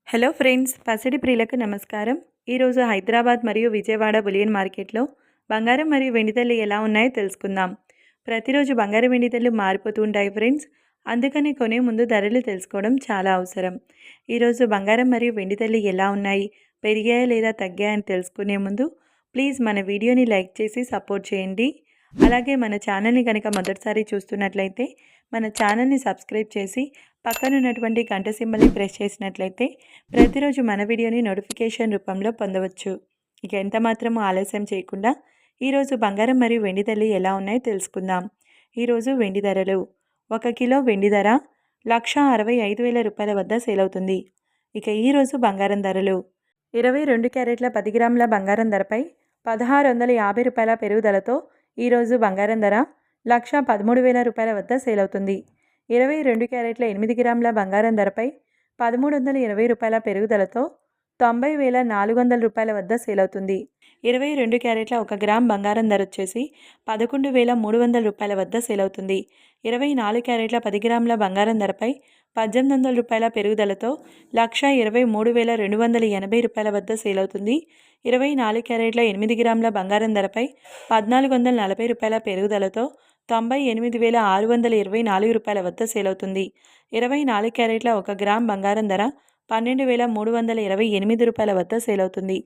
Hello friends, పసిడి ప్రియులకు నమస్కారం. ఈరోజు హైదరాబాద్ మరియు విజయవాడ బులియన్ మార్కెట్లో బంగారం మరియు వెండి ధరలు ఎలా ఉన్నాయో తెలుసుకుందాం. ప్రతిరోజు బంగారం వెండి ధరలు మారిపోతూ ఉంటాయి ఫ్రెండ్స్. అందుకని కొనే ముందు ధరలు తెలుసుకోవడం చాలా అవసరం. ఈరోజు బంగారం మరియు వెండి ధరలు ఎలా ఉన్నాయి, పెరిగాయా లేదా తగ్గాయని తెలుసుకునే ముందు ప్లీజ్ మన వీడియోని లైక్ చేసి సపోర్ట్ చేయండి. అలాగే మన ఛానల్ని కనుక మొదటిసారి చూస్తున్నట్లయితే మన ఛానల్ని సబ్స్క్రైబ్ చేసి పక్కన ఉన్నటువంటి గంట సింబల్ని ప్రెస్ చేసినట్లయితే ప్రతిరోజు మన వీడియోని నోటిఫికేషన్ రూపంలో పొందవచ్చు. ఇక ఎంత మాత్రమూ ఆలస్యం చేయకుండా ఈరోజు బంగారం మరియు వెండి ధరలు ఎలా ఉన్నాయో తెలుసుకుందాం. ఈరోజు వెండి ధరలు: 1 కిలో వెండి ధర 1,65,000 రూపాయల వద్ద సేల్ అవుతుంది. ఇక ఈరోజు బంగారం ధరలు: 22 క్యారెట్ల 10 గ్రాముల బంగారం ధరపై 1,650 రూపాయల పెరుగుదలతో ఈరోజు బంగారం ధర 1,13,000 రూపాయల వద్ద సేల్ అవుతుంది. 22 క్యారెట్ల 8 గ్రాముల బంగారం ధరపై 1,320 రూపాయల పెరుగుదలతో 90,400 రూపాయల వద్ద సేల్ అవుతుంది. 22 క్యారెట్ల 1 గ్రామ్ బంగారం ధర వచ్చేసి 11,300 రూపాయల వద్ద సేల్ అవుతుంది. 24 క్యారెట్ల 10 గ్రాముల బంగారం ధరపై 1,800 రూపాయల పెరుగుదలతో 1,23,280 రూపాయల వద్ద సేల్ అవుతుంది. 24 క్యారెట్ల 8 గ్రాముల బంగారం ధరపై 1,440 రూపాయల పెరుగుదలతో 98,624 రూపాయల వద్ద సేల్ అవుతుంది. 24 క్యారెట్ల 1 గ్రామ్ బంగారం ధర 12,328 రూపాయల వద్ద సేల్ అవుతుంది.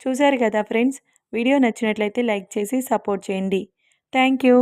చూశారు కదా ఫ్రెండ్స్, వీడియో నచ్చినట్లయితే లైక్ చేసి సపోర్ట్ చేయండి. Thank you.